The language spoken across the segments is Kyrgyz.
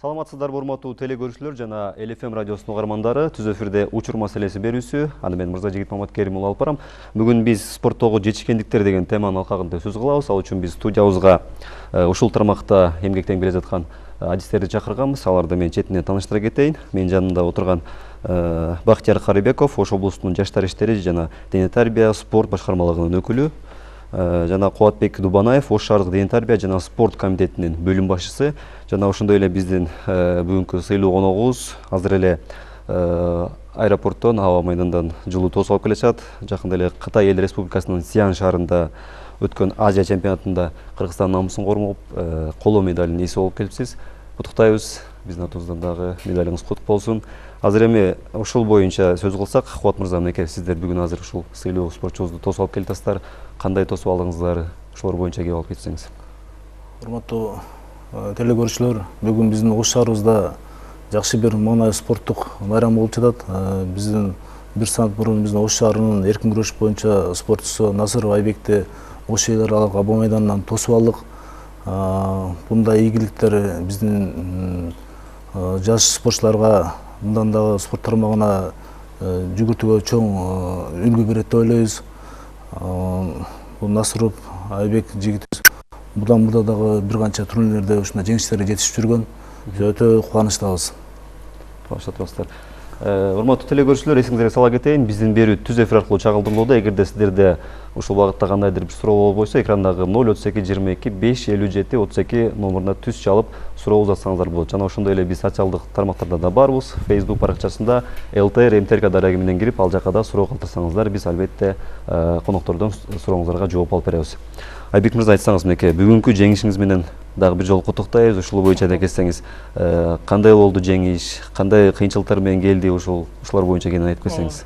Саламатсыздарбы урматтуу теле көрүүчүлөр жана ЛФМ радиосунун угармандары. Түз эфирде учур маселеси берүүсү. Аны мен Мырзажигит Маматкерим алып барам. Бүгүн биз спорттогу жетишкендиктер деген теманын алкагында сөз кылабыз. Ал үчүн биз студиябызга ушул тармакта эмгектенип келе жаткан адистерди чакырганбыз. Аларды мен четинен тааныштыра кетейин. Менин жанымда отурган Бактияр Карыбеков, Ош облусунун жаштар иштери жана дене тарбия спорт башкармалыгынын өкүлү. Жана Кубатбек Дубанаев, Ош шаардык дене тарбия жана спорт комитетинин бөлүм башчысы. Жана ошондой эле биздин бүгүнкү сыйлуу коногубуз азыр эле аэропорттон, аба майдандан жылуу тосуп алып келе жатат. Жакында эле Кытай эл республикасынын Сиан шаарында өткөн Азия чемпионатында Кыргызстандын намысын коргоп, коло медалдын ээси болуп келипсиз. Куттуктайбыз. Биздин атыбыздан дагы медалиңиз куттук болсун. Азыр эми ушул боюнча сөз кылсак, Кубат мырза, мынакей сиздер бүгүн азыр ушул сыйлуу спортчубузду тосуп алып келатасыздар. Кандай тосуп алдыңыздар? Ошолор боюнча кеп алып кетсеңиз. Урматтуу теле көрүүчүлөр, бүгүн биздин Ош шаарыбызда жакшы бир маанай спорттук байрам болуп жатат. Биздин бир саат мурун биздин Ош шаарынын эркин күрөш боюнча спортчусу Насыр Айбекти Ош эл аралык аба майданынан тосуп алдык. Bunday ийгиликтер биздин жаш спортчуларга мындан дагы спорт тармагына жүгүртүүгө чоң үлгү берет деп ойлойбуз. Бул Насыров Айбек жигитибиз мурда дагы бир канча турнирлерде ушундай жеңиштерге жетишип жүргөн. Өтө кубанычтабыз. Баштатабыздар. Урматтуу теле көрүүчүлөр, эсиңизге сала кетейин, биздин берүү түз эфир аркылуу чагылдырылууда. Эгерде сиздерде ушул багытта кандайдыр бир суроо болбойсо, экрандагы 032 22 557 32 номуруна түз чалып суроо узатсаңыздар болот. Жана ошондой эле биз социалдык тармактарда да барбыз. Facebook баракчасында ЛТР МТРК дараги менен кирип, ал жака да суроо калтырсаңыздар, биз албетте коноктордон сурооңуздарга жооп алып беребиз. Айбек мырза, айтсаңыз, мынакей бүгүнкү жеңишиңиз менен дагы бир жолу куттуктайбыз. Ушул боюнча да кетсеңиз, кандай болду жеңиш, кандай кыйынчылыктар менен келди, ушулар боюнча кенен айтып кетсеңиз.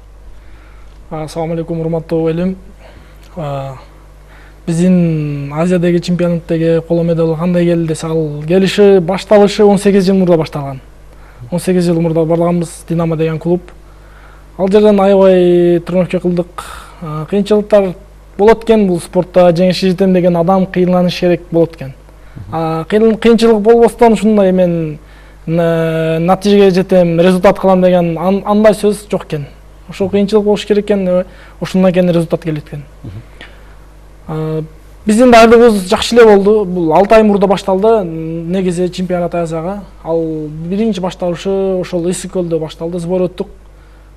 Ассаламу алейкум, урматтуу элим. Биздин Азиядагы чемпионаттагы коло медаль кандай келди десе, ал келиши башталышы 18 жыл мурда башталган. 18 жыл мурда барганбыз Динамо деген клуб. Ал жерден аябай тренировка кылдык. Кыйынчылыктар болот экен, бул спортто жеңишке жетем деген адам кыйынланыш керек болот экен. Кыйынчылык болбостон ушундай мен натыйжага жетем, результат кылам деген андай сөз жок экен. Ошол кыйынчылык болуш керек экен, ошондон кийин результат келет экен. Биздин даярдыгыбыз жакшы эле болду. Бул 6 ай мурда башталды. Негизи чемпионат Азияга. Ал биринчи башталышы ошол Ысыкөлдө башталды. Сбор өттүк.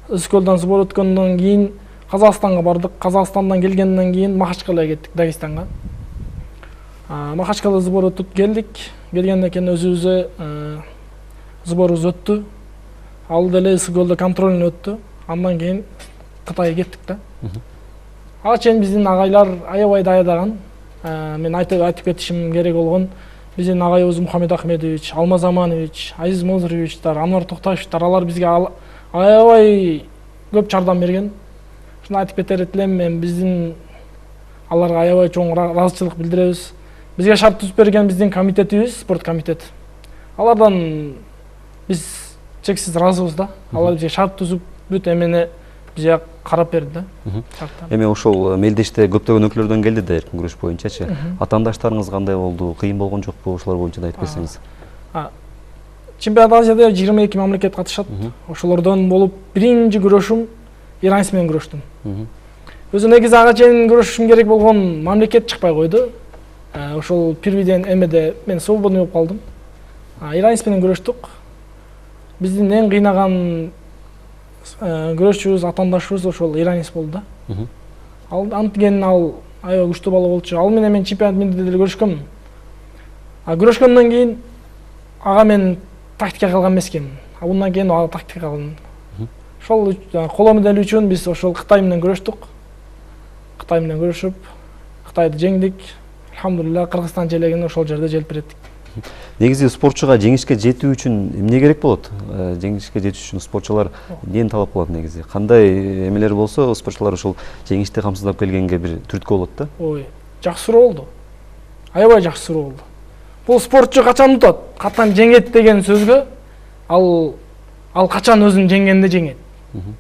Ысыкөлдөн сбор өткөндөн кийин Казакстанга бардык. Казакстандан келгенден кийин Махачкалага кеттик, Дагестанга. Махачкалада сбор өттүк, келдик. Келгенден кийин өзүбүзгө сборубуз өттү. Ал деле Ысыкөлдө контрольный өттү. Андан кийин Кытайга кеттик да. Ага чейин биздин агайлар аябай даярдаган. Мен айтып кетишим керек болгон, биздин агайыбыз Мухаммед Ахмедович, Алмаз Аманович, Азиз Мозуровичтар, Анвар Токтаевичтар, алар бизге аябай көп жардам берген. Шуну айтып кетер элем, мен биздин аларга аябай чоң ыраазычылык билдиребиз. Бизге шарт түзүп берген биздин комитетибиз, спорт комитет. Алардан биз чексиз ыраазыбыз да. Алар бизге шарт түзүп бүт эмени бизге карап берди да. Эми ошол мелдеште көптөгөн өкүлөрдөн келди да эркин күрөш боюнчачы. Атаандаштарыңыз кандай болду? Кыйын болгон жокпу? Ошолор боюнча да айтып берсеңиз. Чемпионат Азияда 22 мамлекет катышат. Ошолордон болуп биринчи күрөшүм Иранис менен күрөштүм. Өзү негизи ага чейин күрөшүшүм керек болгон мамлекет чыкпай койду. Ошол первиден эмеде мен свободный болуп калдым. Иранис менен күрөштүк. Биздин эң кыйнаган күрөшчүбүз, атаандашыбыз ошол Иранис болду да. Антиген ал аябай күчтүү бала болчу. Ал менен мен чемпионат менде деле күрөшкөмүн. Күрөшкөндөн кийин ага мен тактика кылган эмес экенмин. Андан кийин ага тактика кылдым. Ошол коло медаль үчүн биз ошол Кытай менен күрөштүк. Кытай менен күрөшүп, Кытайды жеңдик. Алхамдулилlah, Кыргызстан желегин ошол жерде желпиреттик. Негизи спортчуга жеңишке жетүү үчүн эмне керек болот? Жеңишке жетиш үчүн спортчулар эмнени талап кылат негизи? Кандай эмелер болсо, спортчулар ушул жеңишти камсыздап келгенге бир түрткү болот да? Ой, жакшы суроо болду. Аябай жакшы суроо болду. Бул спортчу качан утат? Качан жеңет деген сөзгө ал качан өзүн жеңгенде жеңет.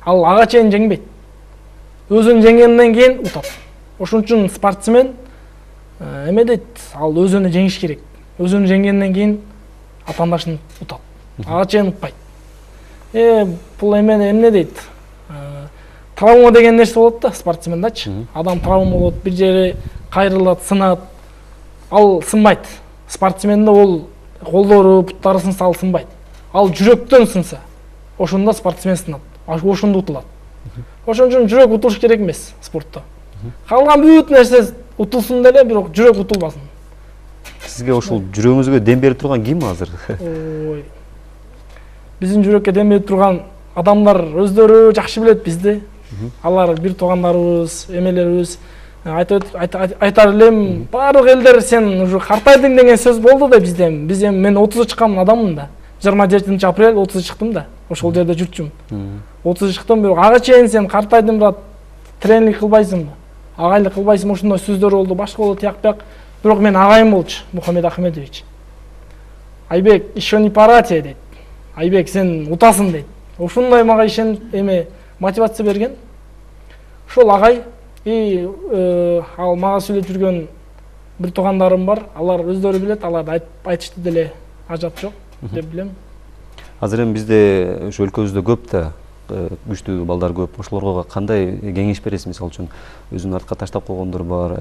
Ал ага чейин жеңбейт. Өзүн жеңгенден кийин утат. Ошон үчүн спортсмен эме дейт, ал өзүнө жеңиш керек. Өзүн жеңгенден кийин атаандашын утат. ага чейин укпайт. Бул эмне дейт? Травма деген нерсе болот да спортсмендачы. Адам травма болот, бир жери кайрылат, сынат. Ал сынбайт. Спортсменде ол колдору, буттары сынса ал сынбайт. Ал жүрөктөн сынса, ошондо спортсмен сынат. Ошондо утулат. Ошон үчүн жүрөк утулуш керек эмес спортто. Калган бүт нерсе утулсун деле, бирок жүрөк утулбасын. Сизге ушул жүрөгүңүзгө дем берип турган ким азыр? Ой. Биздин жүрөккө дем берип турган адамдар өздөрү жакшы билет бизди. Алар бир туугандарыбыз, эмелерибиз. Айтар элем, барлык элдер сен уже картайдың деген сөз болду да бизде. Биз эми мен 30 чыккан адаммын да. 27 апрель 30 чыктым да. Ошол жерде жүрчүм. 30 чыктым, бирок ага чейин сен картайдың брат, тренинг кылбайсыңбы? Агайлык кылбайсыңбы? Ошондой сөздөр болду, башка болду, тияк-бияк. Бирок мен агайым болчу, Мухаммед Ахмедович. Айбек, еще не пора тебе дейт. Айбек, сен утасың дейт. Ошондой мага мотивация берген. Ошол агай ал мага сүйлөп жүргөн бир туугандарым бар. Алар өздөрү билет, алар айтышты деле ажап жок деп билем. Азыр эми бизде ушу өлкөбүздө көп да күчтүү балдар көп. Ошолорго кандай кеңеш бересиз? Мисалы үчүн өзүн артка таштап койгондор бар,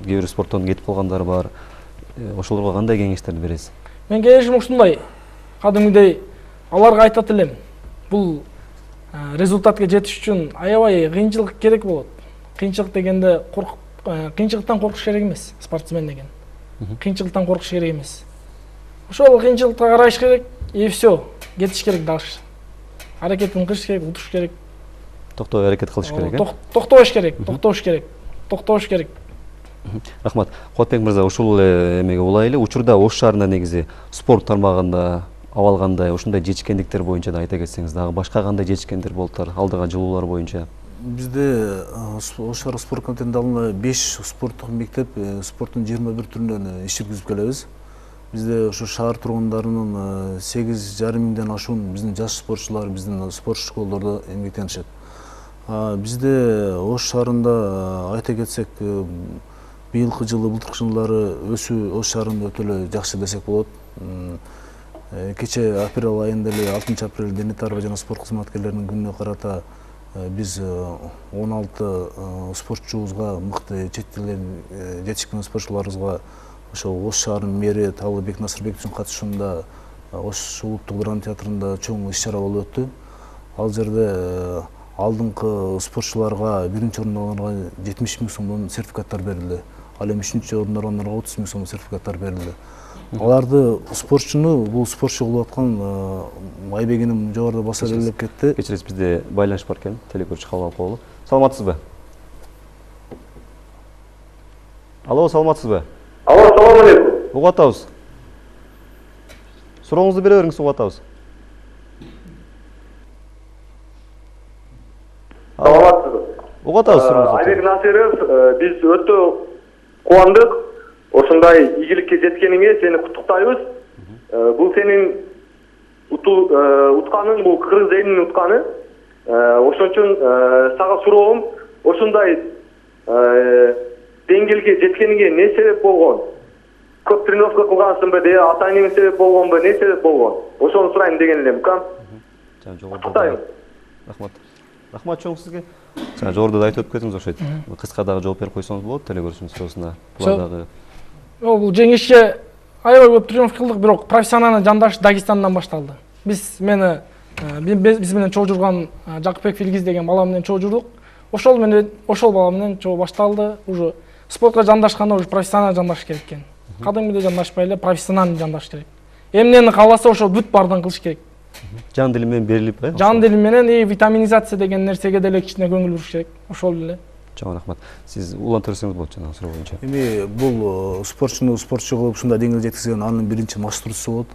кээ бир спорттон кетип калгандар бар. Ошолорго кандай кеңештерди бересиз? Мен кеңешим ушундай. Кадимгидей аларга айтат элем. Бул результатка жетиш үчүн аябай кыйынчылык керек болот. Кыйынчылык дегенде кыйынчылыктан коркуш керек эмес, спортсмен деген. Кыйынчылыктан коркуш керек эмес. Ошол кыйынчылыкка караш керек, и все, кетиш керек дальше. Аракетин кылыш керек, утуш керек. Токтобой аракет кылыш керек, Токтобош керек, токтош керек. Токтош керек. Рахмат. Кубатбек мырза, ушул эмеге улайлы. Учурда Ош шаарында негизи спорт тармагында абал кандай, ушундай жетишкендиктер боюнча да айта кетсеңиз, дагы башка кандай жетишкендер болуптар, алдыга жылуулар боюнча? Бизде Ош шаардык спорт комитетинин алдында 5 спорттук мектеп, спорттун 21 түрүнөн иш жүргүзүп келебиз. Бизде ушу шаар тургундарынын 8,5 миңден ашуун биздин жаш спортчулар биздин спорт школаларда эмгектенишет. Бизде Ош шаарында айта кетсек, быйылкы жылы, былтыркы жылдары өсүү Ош шаарында өтө эле жакшы десек болот. Кече апрель айында эле 6 апрель дене тарбия жана спорт кызматкерлеринин күнүнө карата биз 16 спортчубузга, мыкты чет элден жетишкен спортчуларыбызга ошо Ош шаарынын мэри Талыбек Насырбековичтин катышуунда Ош улуттук драма театрында чоң иш-чара болуп өттү. Ал жерде алдыңкы спортчуларга, биринчи орун алгандарга 70 миң сомдон сертификаттар берилди. Ал эми 3-чү орун алгандарга 30 миң сомдон сертификаттар берилди. Аларды спортчуну, бул спортчу кылып аткан Айбек энем жогоруда баса белгилеп кетти. Кечиресиз, бизде байланыш бар экен, телекөрүүчү кабыл алып коелу. Саламатсызбы? Алло, саламатсызбы? Алло, салам алейкум. Угуп атабыз. Сурооңузду бере бериңиз, угуп атабыз. Саламатсызбы? Угуп атабыз сурооңузду. Айбек Насыров, биз өтө кубандык. Ошондой ийгиликке жеткениңе сени куттуктайбыз. Бул сенин утканың, бул кыргыз элинин утканы. Ошон үчүн сага суроом, ошондой деңгээлге жеткениңе не себеп болгон? Көп тренировка кылгансыңбы, же ата-энең себеп болгонбу, не себеп болгон? Ошону сурайын деген элем, кам? Куттуктайм. Рахмат. Рахмат чоң сизге. Жана жогоруда да айтып өтүп кетиңиз окшойт. Кыска дагы жооп берип койсоңуз болот телекөрүүчүнүн суроосуна. Булардагы бул жеңишке аябай көп тренировка кылдык, бирок профессионалдык жандаш Дагестандан башталды. Биз менен чогуу жүргөн Жакыпбек Филгиз деген бала менен чогуу жүрдүк. Ошол бала менен чогуу башталды. Уже спортко жандашканда уже профессионал жандаш керек экен. Кадимгидей жандашпай эле профессионал жандаш керек. Эмнени кааласа ошо бүт баардан кылыш керек. жан дили менен берилип, Жан дили менен витаминизация деген нерсеге деле кичине көңүл буруш керек. Ошол эле. Чоң рахмат. Сиз улантырсаңыз болот жана суроо боюнча. Эми бул спортчуну спортчу кылып ушундай деңгээлге жеткизген анын биринчи мастерусу болот.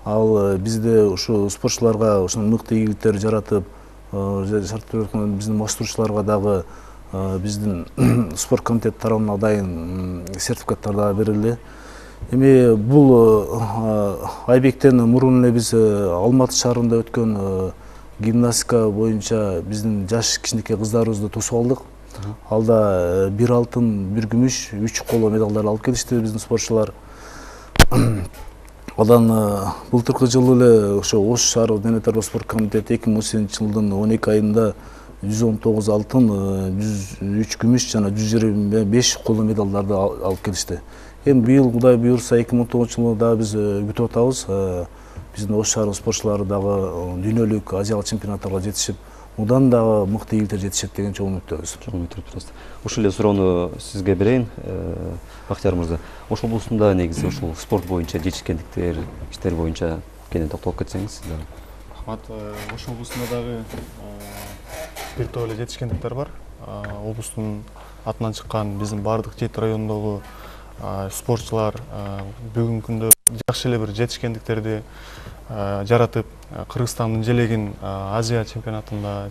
Ал бизде ушу спортчуларга ушул мыкты ийгиликтер жаратып жаткан биздин мастеручуларга дагы биздин спорт комитет тарабынан дайын сертификаттар да берилди. Эми бул Айбектен мурун эле биз Алматы шаарында өткөн гимнастика боюнча биздин жаш кичинекей кыздарыбызды тосуп алдык. Алда 1 алтын, 1 күмүш, 3 коло медалдар алып келишти биздин спортчулар. Адан былтыркы жылы эле ошо Ош шаардык дене тарбоо спорт комитети 2018 жылдын 12 айында 119 алтын, 103 күмүш жана 125 коло медалдарды алып келишти. Эми быйыл Кудай буюрса 2019 жылы дагы биз күтүп атабыз. Биздин Ош шаардык спортчулары дагы дүйнөлүк Азиялык чемпионаттарга жетишип, мындан дагы мыкты ийгилтер жетишет деген чоң үмүттөбүз. Чоң үмүттөр туруп. Ушул эле суроону сизге берейин, Бактияр мырза. Ош облусунда негизи ушул спорт боюнча жетишкендиктер, иштер боюнча кенен токтолуп кетсеңиз. Рахмат. Ош облусунда дагы бир топ эле жетишкендиктер бар. Облустун атынан чыккан биздин бардык 7 райондогу спортчулар бүгүнкү күндө жакшы эле бир жетишкендиктерди жаратып, Кыргызстандын желегин Азия чемпионатында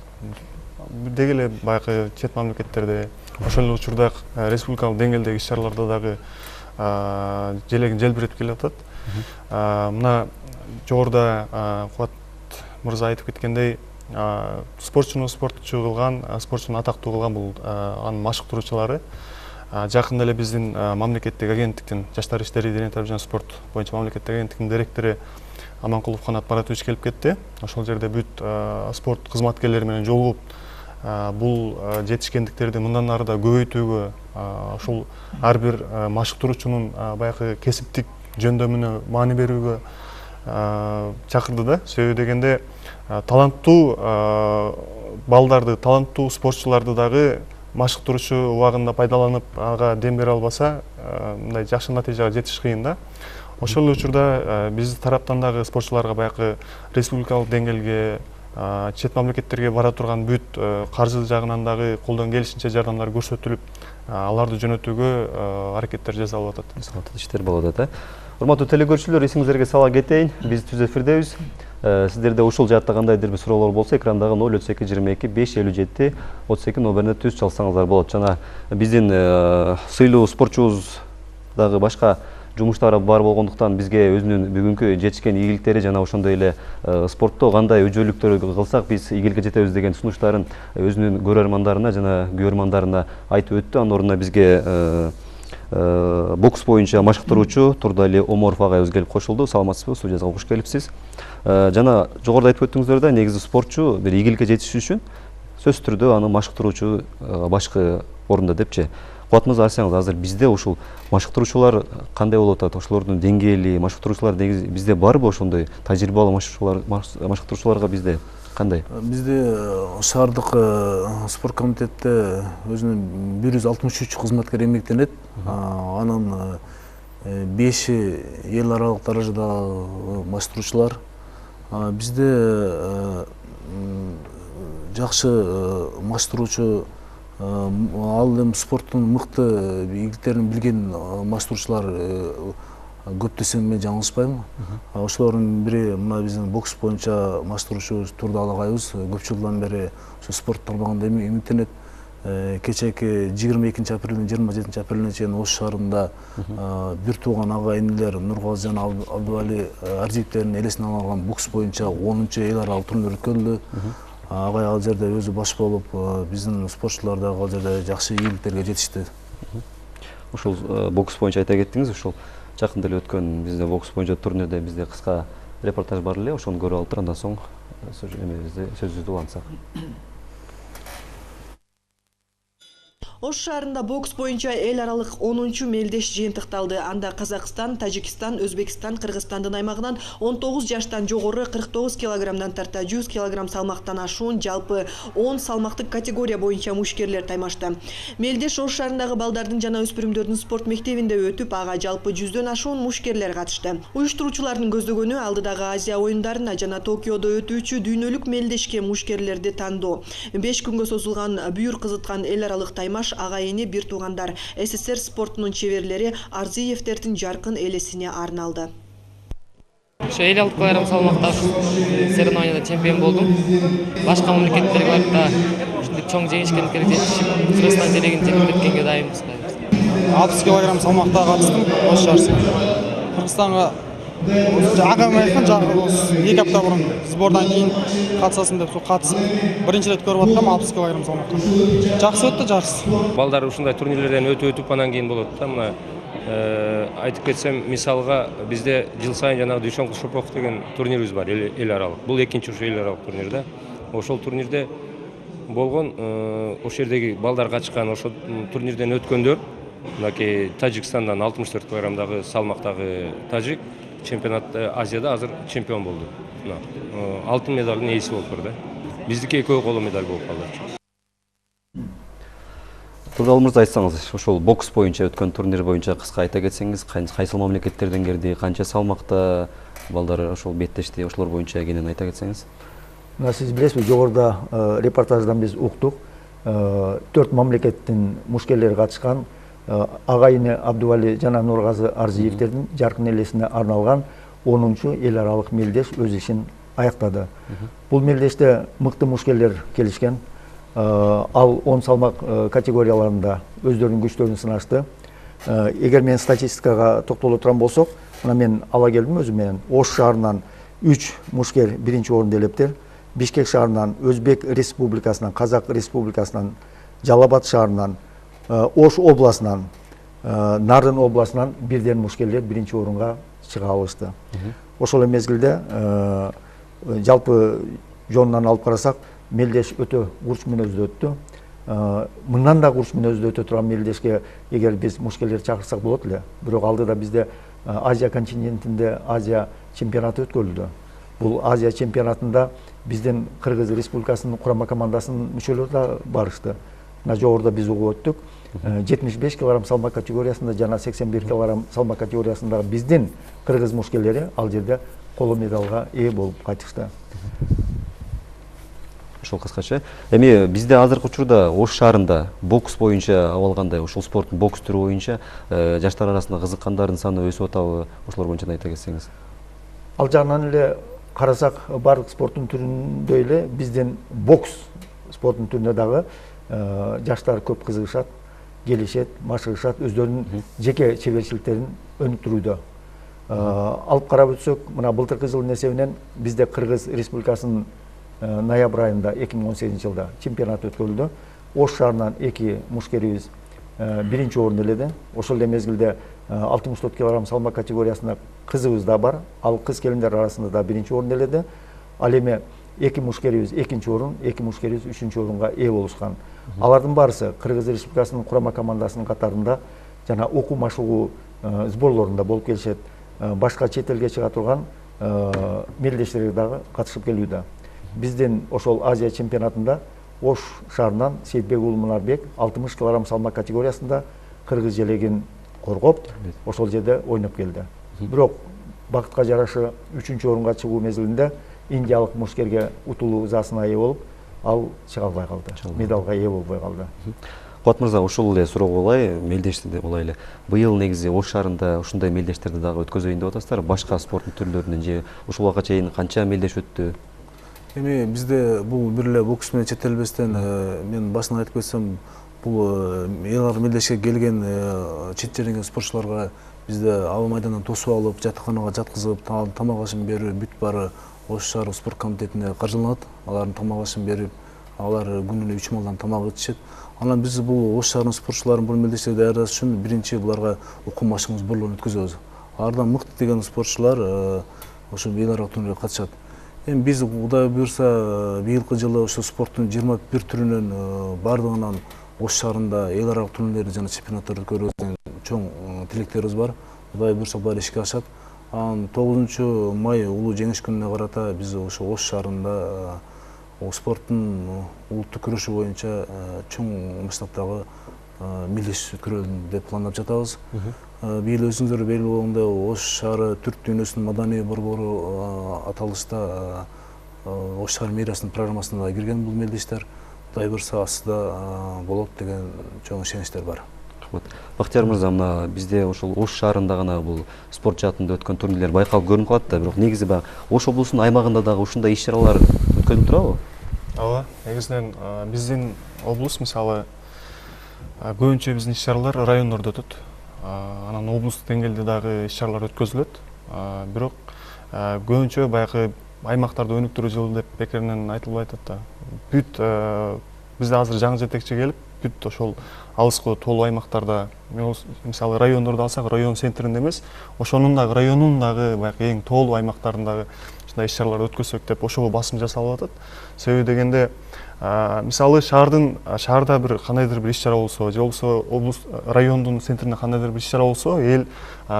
деги эле баягы чет мамлекеттерде, ошол эле учурда республикалык деңгээлдеги иш-чараларда дагы желегин желбиретип келатат. Мына жогоруда Кубат мырза айтып кеткендей, спортчуну спортчу кылган, спортчуну атактуу кылган бул анын машыктыруучулары. Жакында эле биздин мамлекеттик агенттиктин жаштар иштери, дене тарбия жана спорт боюнча мамлекеттик агенттиктин директору Аманкулов Канат Баратович келип кетти. Ошол жерде бүт спорт кызматкерлери менен жолугуп, бул жетишкендиктерди мындан ары да көбөйтүүгө, ошол ар бир машыктыруучунун баягы кесиптик жөндөмүнө маани берүүгө чакырды да. Себеби дегенде таланттуу балдарды, таланттуу спортчуларды дагы машыктыруучу убагында пайдаланып, ага дем бере албаса, мындай жакшы натыйжага жетиш кыйын да. Ошол эле учурда биз тараптан дагы спортчуларга баягы республикалык деңгээлге, чет мамлекеттерге бара турган бүт каржы жагынан дагы колдон келишинче жардамдар көрсөтүлүп, аларды жөнөтүүгө аракеттер жасалып атат. Иштер болуп атат. Урматтуу телекөрүүчүлөр, эсиңиздерге сала кетейин. Биз түз эфирдебиз. Сиздерде ушул жаатта кандайдыр бир суроолор болсо, экрандагы 032 22 557 32 номерине түз чалсаңыздар болот. Жана биздин сыйлуу спортчубуз дагы башка жумуштары бар болгондуктан бизге өзүнүн бүгүнкү жетишкен ийгиликтери жана ошондой эле спортто кандай өжөлүктөр кылсак биз ийгиликке жетебиз деген сунуштарын өзүнүн көрөрмандарына жана күйөрмандарына айтып өттү. Анын ордуна бизге бокс боюнча машыктыруучу Турдали Оморов агайыбыз келип кошулду. Саламатсызбы? Студиябызга кош келипсиз. Жана жогоруда айтып өттүңүздөр да, негизи спортчу бир ийгиликке жетиш үчүн сөзсүз түрдө аны машыктыруучу башкы орунда депчи. Кубат мырза, айтсаңыз, азыр бизде ушул машыктыруучулар кандай болуп атат? Ошолордун деңгээли, машыктыруучулар негизи бизде барбы? Ошондой тажрыйбалуу машыктыруучуларга бизде кандай? Бизде шаардык спорт комитетте өзүнүн 163 кызматкер эмгектенет. Анын 5-и эл аралык даражадагы машыктыруучулар. Бизде жакшы машыктыруучу, ал эми спорттун мыкты ийгиликтерин билген машыктыруучулар көп десем мен жаңылышпайм. Ошолордун бири мына биздин бокс боюнча машыктыруучубуз Турдалы агайыбыз көп жылдан бери ошо спорт тармагында эмгектенет. Кечээки 22 апрелден 27 апрелине чейин Ош шаарында бир тууган ага инилер Нургазы жана Абдывали Арзиевтердин элесине алынган бокс боюнча 10-чу эл аралык турнир өткөрүлдү. Агай ал жерде өзү баш болуп, биздин спортчулар дагы ал жерде жакшы ийгиликтерге жетишти. Ушул бокс боюнча айта кеттиңиз, ушул жакында эле өткөн бизде бокс боюнча турнирде бизде кыска репортаж бар эле, ошону көрүп алып туруп, андан соң сөзүбүздү улантсак. Ош шаарында бокс боюнча эл аралык 10-чу мелдеш жыйынтыкталды. Анда Казакстан, Тажикстан, Өзбекстан, Кыргызстандын аймагынан 19 жаштан жогору 49 килограммдан тарта 100 килограмм салмактан ашуун жалпы 10 салмактык категория боюнча мушкерлер таймашты. Мелдеш Ош шаарындагы балдардын жана өспүрүмдөрдүн спорт мектебинде өтүп, ага жалпы 100дөн ашуун мушкерлер катышты. Уюштуруучулардын көздөгөнү алдыдагы Азия оюндарына жана Токиодо өтүүчү дүйнөлүк мелдешке мушкерлерди тандоо. 5 күнгө созулган бүйүр кызыткан эл аралык таймаш агайыны бир туугандар СССР спортунун чеберлери Арзиевтердин жаркын элесине арналды. Ошо 50 килограмм салмакта соревнованияда чемпион болдум. Башка мамлекеттерге барып да ушундай чоң жеңишкендиктерге жетишип, Кыргызстан желегин желбиреткенге дайынбыз. 60 килограмм салмакта катыштым Ош шаарында. Кыргызстанга агам айткан 2 апта мурун сбордан кийин катышасың деп катышып, биринчи рет көрүп аткам 60 килограмм салмакта. Жакшы өттү жарыс. Балдар ушундай турнирлерден өтүп анан кийин болот да, мына айтып кетсем, мисалга бизде жыл сайын жанагы Дүйшөн Кушопов деген турнирибиз бар, эл аралык. Бул экинчи ушу эл аралык турнир да. Ошол турнирде болгон, ошол жердеги балдар катышкан, ошол турнирден өткөндөр, мынакей Тажикстандан 64 килограммдагы салмактагы тажик чемпионат Азияда азыр чемпион болду. Алтын медалдын ээси болуп турду. Биздики экөө коло медаль болуп калды. Турдал мырза, айтсаңыз, ошол бокс боюнча өткөн турнир боюнча кыска айта кетсеңиз, кайсы мамлекеттерден келди, канча салмакта балдар ошол беттешти, ошолор боюнча кенен айта кетсеңиз. Мына сиз билесизби, жогоруда репортаждан биз уктук. 4 мамлекеттин мушкерлери катышкан. Агайыны Абдували жана Нургазы Арзиевтердин жаркын элесине арналган 10-чу эл аралык мелдеш өз ишин аяктады. Бул мелдеште мыкты мушкерлер келишкен. Ал 10 салмак категорияларында өздөрүнүн күчтөрүн сынашты. Эгер мен статистикага токтоло турган болсок, мына мен ала келдим өзүм менен. Ош шаарынан 3 мушкер биринчи орунду ээлептир. Бишкек шаарынан, Өзбек республикасынан, Казак республикасынан, Жалал-Абад шаарынан, Ош областынан, Нарын областынан бирден мушкерлер биринчи орунга чыга алышты. Ошол мезгилде жалпы жонунан алып карасак, мелдеш өтө курч мүнөздө өттү. Мындан да курч мүнөздө өтө турган мелдешке эгер биз мушкерлер чакырсак болот эле. Бирок алдыда бизде Азия континентинде Азия чемпионаты өткөрүлдү. Бул Азия чемпионатында бизден Кыргыз Республикасынын курама командасынын мүчөлөрү да барышты. Мына жогоруда биз угуп өттүк. 75 килограмм салмак категориясында жана 81 килограмм салмак категориясындагы биздин кыргыз мушкерлери ал жерде коло медалга ээ болуп кайтышты. Ошол кыскача. Эми бизде азыркы учурда Ош шаарында бокс боюнча абалгандай, ошол спорттун бокс түрү боюнча жаштар арасында кызыккандардын саны өсүп атабы? Ошолор боюнча айта кетсеңиз. Ал жагынан эле карасак, бардык спорттун түрүндө эле биздин бокс спорттун түрүнө дагы жаштар көп кызыгышат, келишет, машыгышат, өздөрүнүн жеке чеберчиликтерин өнүктүрүүдө. Алып карап өтсөк, мына былтыркы жылдын эсебинен бизде Кыргыз Республикасынын ноябрь айында 2018 жылда чемпионат өткөрүлдү. Ош шаарынан 2 мушкерибиз биринчи орун ээледи. Ошол эле мезгилде 64 килограмм салмак категориясында кызыбыз да бар. Ал кыз келиндер арасында да биринчи орун ээледи. Ал эми 2 мушкерибиз 2-нчи орун, 2 мушкерибиз 3-нчү орунга ээ болушкан. Алардын баарысы Кыргыз Республикасынын курама командасынын катарында жана окуу машыгуу сборлорунда болуп келишет. Башка чет элге чыга турган мелдештер дагы катышып келүүдө. Биздин ошол Азия чемпионатында Ош шаарынан Сейитбек уулу Мунарбек 60 килограмм салмак категориясында кыргыз желегин коргоп, ошол жерде ойноп келди. Бирок бакытка жарашы 3-нчү орунга чыгуу мезгилинде индиялык мушкерге утулуу ызасына ээ болуп, ал чыга албай калды. Медалга ээ болбой калды. Кубат мырза, ошол эле суроо болай, мелдешти болай эле. Быйыл негизи Ош шаарында ушундай мелдештерди дагы өткөзөйүн деп атасыздар. Башка спорттун түрлөрүнөн же ушул убакка чейин канча мелдеш өттү? Эми бизде бул бир эле бокс менен чектелбестен, мен башынан айтып кетсем, бул эл аралык мелдешке келген чет жерден спортчуларга бизде аба майдандан тосуп алып, жатаканага жаткызып, тамак ашын берүү бүт баары Ош шаар спорт комитетине каржыланат. Алардын тамак ашын берип, алар күнүнө 3 малдан тамак ичишет. Анан биз бул Ош шаарынын спортчуларын бул мелдештерди даярдаш үчүн биринчи буларга окуу машыгуу сборлорун өткөзөбүз. Алардан мыкты деген спортчулар ошо эл аралык турнирге катышат. Эми биз Кудай буюрса быйылкы жылы ошо спорттун 21 түрүнөн бардыгынан Ош шаарында эл аралык турнирлерди жана чемпионаттарды өткөрөбүз деген чоң тилектерибиз бар. Кудай буюрса булар ишке ашат. Анан 9 май улуу жеңиш күнүнө карата биз ошо Ош шаарында спорттун улуттук күрөшү боюнча чоң масштабтагы мелдеш өткөрөлүм деп пландап жатабыз. Быйыл өзүңүздөр белгилүү болгондой Ош шаары түрк дүйнөсүнүн маданий борбору аталышта Ош шаар мэриянын программасына кирген бул мелдештер. Кудай буюрса астыда болот деген чоң ишеничтер бар. Бактияр мырза, мына бизде ошол Ош шаарында гана бул спорт жаатында өткөн турнирлер байкалып көрүнүп калат да, бирок негизи баягы Ош облусунун аймагында дагы ушундай иш-чаралар өткөрүлүп турабы? Ооба, негизинен биздин облус мисалы көбүнчө биздин иш-чаралар райондордо өтөт. Анан облустук деңгээлде дагы иш-чаралар өткөзүлөт. Бирок көбүнчө баягы аймактарды өнүктүрүү жылы деп бекеринен айтылбай атат да. Бүт бизде азыр жаңы жетекчи келип, бүт ошол алыскы тоолуу аймактарда, мисалы райондорду алсак, район центринде эмес, ошонун дагы районун дагы баягы эң тоолуу аймактарындагы ушундай иш-чаралар өткөзсөк деп ошого басым жасалып атат. Себеби дегенде, мисалы шаарда бир кандайдыр бир иш-чара болсо, же болбосо облус райондун центринде кандайдыр бир иш-чара болсо, эл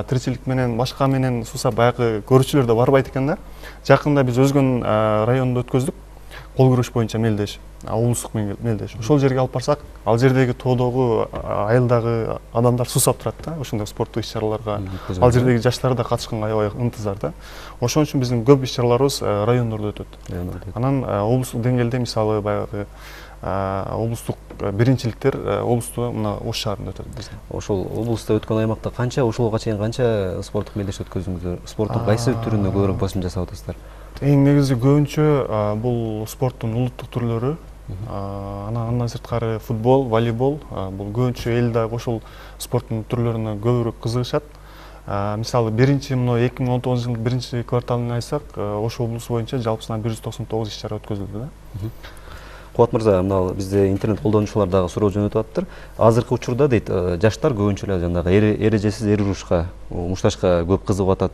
тиричилик менен, башка менен сусап баягы көрүүчүлөр да барбайт экен да. Жакында биз Өзгөн районунда өткөздүк, кол күрөш боюнча мелдеш, облустук мелдеш. Ошол жерге алып барсак, ал жердеги тоодогу, айылдагы адамдар сусап турат да, ошондой спорттук иш-чараларга. Ал жердеги жаштар да катышканга аябай ынтызар да. Ошон үчүн биздин көп иш-чараларыбыз райондордо өтөт. Анан облустук деңгээлде мисалы баягы облустук биринчиликтер облусту мына Ош шаарында өтөт биздин. Ошол облустта өткөн аймакта канча, ошолго чейин канча спорттук мелдеш өткөздүңүздөр? Спорттун кайсы түрүнө көбүрөөк басым жасап атасыздар? Эң негизи көбүнчө бул спорттун улуттук түрлөрү, андан сырткары футбол, волейбол, бул көбүнчө эл дагы ошол спорттун түрлөрүнө көбүрөөк кызыгышат. Мисалы биринчи 2019 жылдын биринчи кварталын айтсак, Ош облусу боюнча жалпысынан 199 иш-чара өткөзүлдү да. Кубат мырза, мына бизде интернет колдонуучулар дагы суроо жөнөтүп атыптыр. Азыркы учурда дейт, жаштар көбүнчө эле жанагы эрежесиз эр урушка, мушташка көп кызыгып атат.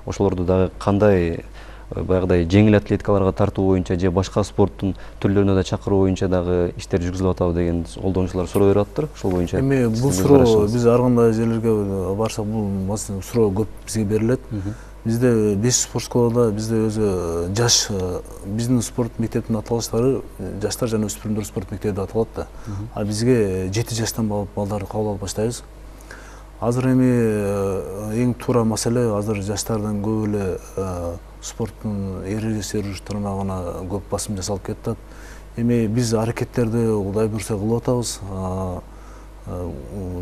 Ошолорду дагы кандай баягыдай жеңил атлетикаларга тартуу боюнча же башка спорттун түрлөрүнө да чакыруу боюнча дагы иштер жүргүзүлүп атабы деген колдонуучулар суроо берип атыптыр. Ошол боюнча эми бул суроо биз ар кандай жерлерге барсак бул суроо көп бизге берилет. Бизде 5 спорт школада бизде өзү жаш биздин спорт мектептин аталыштары жаштар жана өспүрүмдөр спорт мектеби деп аталат да. А бизге 7 жаштан балдарды кабыл алып баштайбыз. Азыр эми эң туура маселе азыр жаштардан көп эле спорттун эрежеси тармагына көп басым жасалып кетет. Эми биз аракеттерди Кудай буйрса кылып атабыз.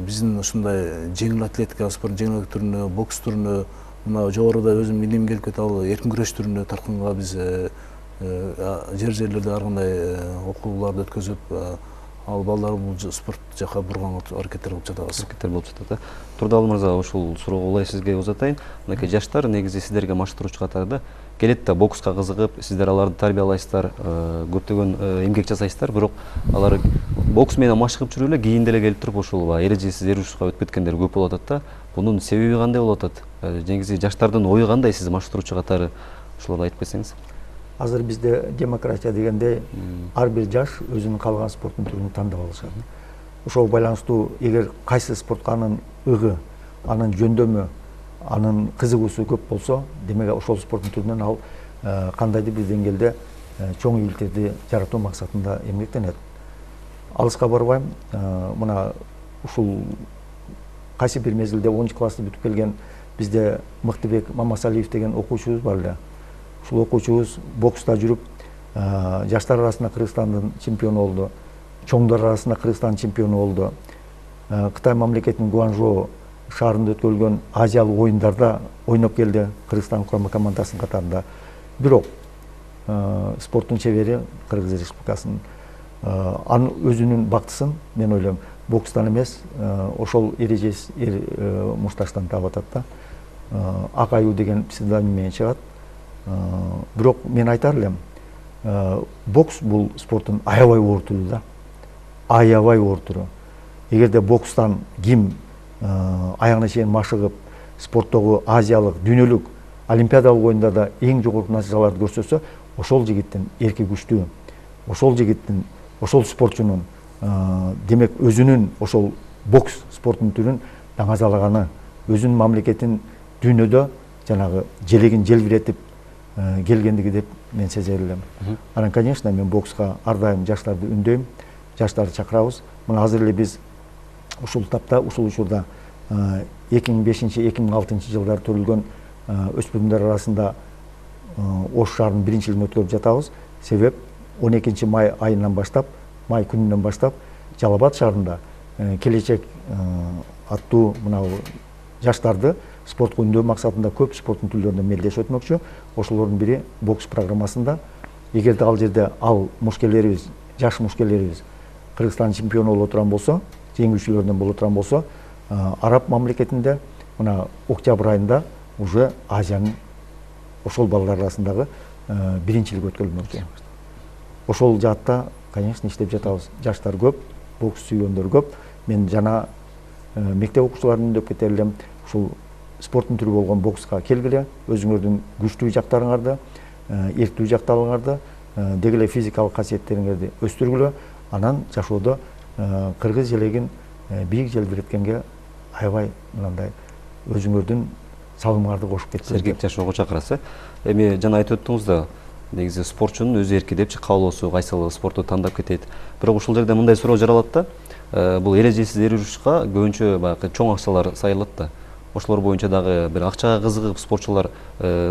Биздин ушундай жеңил атлетика спорт жеңил түрүнө, бокс түрүнө, мына жогоруда өзүм илим келип кетип ал эркин күрөш түрүнө тарканга биз жерлерде ар кандай окууларды өткөзүп, ал балдар бул спорт жака бурган аракеттер кылып жатабыз. Аракеттер болуп жатат. Турдал мырза, ушул суроого улай сизге узатайын. Мынакей жаштар негизи сиздерге маштыруучу катарда келет да бокска кызыгып, сиздер аларды тарбиялайсыздар, көптөгөн эмгек жасайсыздар, бирок алар бокс менен машыгып жүрүп эле кийин деле келип туруп ошол эрежесиз эр урушка өтүп кеткендер көп болуп атат да. Бунун себеби кандай болуп атат? Негизи жаштардын ою кандай, сиз маштыруучу катары ошолорду айтып кетсеңиз? Азыр бизде демократия дегенде ар бир жаш өзүнүн каалаган спорттун түрүн тандап алышат. Ошого байланыштуу эгер кайсы спортко анын ыгы, анын жөндөмү, анын кызыгуусу көп болсо, демек ошол спорттун түрүнөн ал кандайдыр бир деңгээлде чоң ийгиликтерди жаратуу максатында эмгектенет. Алыска барбайм, мына ушул кайсы бир мезгилде 10 классты бүтүп келген бизде Мыктыбек Мамасалиев деген окуучубуз бар эле. Ушул окуучубуз бокста жүрүп, жаштар арасында Кыргызстандын чемпиону болду, чоңдор арасында Кыргызстандын чемпиону болду. Кытай мамлекетинин Гуанчжоу шаарында өткөрүлгөн Азиялык оюндарда ойноп келди Кыргызстан курама командасынын катарында. Бирок спорттун чебери Кыргыз Республикасынын анын өзүнүн бактысын мен ойлойм бокстан эмес, ошол эрежесиз мушташтан таап атат да. Акаю деген псевдоним менен чыгат. Бирок мен айтар элем, бокс бул спорттун аябай оор түрү да. Аябай оор түрү. Эгерде бокстан ким аягына чейин машыгып, спорттогу азиялык, дүйнөлүк, олимпиадалык оюндарда эң жогорку натыйжаларды көрсөтсө, ошол жигиттин эрки күчтүү, ошол жигиттин, ошол спортчунун демек өзүнүн ошол бокс спорттун түрүн даңазалаганы, өзүнүн мамлекетин дүйнөдө жанагы желегин желбиретип келгендиги деп мен сезер элем. Анан, конечно, мен бокска ар дайым жаштарды үндөйм, жаштарды чакырабыз. Мына азыр эле биз ушул тапта, ушул учурда 2005-2006 жылдары төрүлгөн өспүрүмдөр арасында Ош шаарынын биринчилигин өткөрүп жатабыз. Себеп 12 май айынан баштап, май күнүнөн баштап Жалал Абад шаарында келечек аттуу мына жаштарды спортко үндөө максатында көп спорттун түрлөрүнө мелдеш өтмөкчү. Ошолордун бири бокс программасында. Эгерде ал жерде ал мушкерлерибиз, жаш мушкерлерибиз Кыргызстан чемпиону боло турган болсо, жеңүүчүлөрдөн боло турган болсо, араб мамлекетинде мына октябрь айында уже Азиянын ошол балдар арасындагы биринчилик өткөрүлмөкчү. Ошол жаатта, конечно, иштеп жатабыз. Жаштар көп, бокс сүйгөндөр көп. Мен жана мектеп окуучуларына деп кете элем, ушул спорттун түрү болгон бокска келгиле, өзүңөрдүн күчтүү жактарыңарды, эрктүү жактарыңарды, деги эле физикалык касиеттериңерди өстүргүлө, анан жашоодо кыргыз желегин бийик желбиреткенге аябай мындай өзүңөрдүн салымыңарды кошуп кетсеңиз. Сергек жашоого чакырасыз. Эми жана айтып өттүңүз да, негизи спортчунун өзү эркидепчи каалоосу кайсыл спортту тандап кетет. Бирок ушул жерде мындай суроо жаралат да. Бул эрежесиз эр-урушка көбүнчө баягы чоң акчалар сайылат да. Ошолор боюнча дагы бир акчага кызыгып спортчулар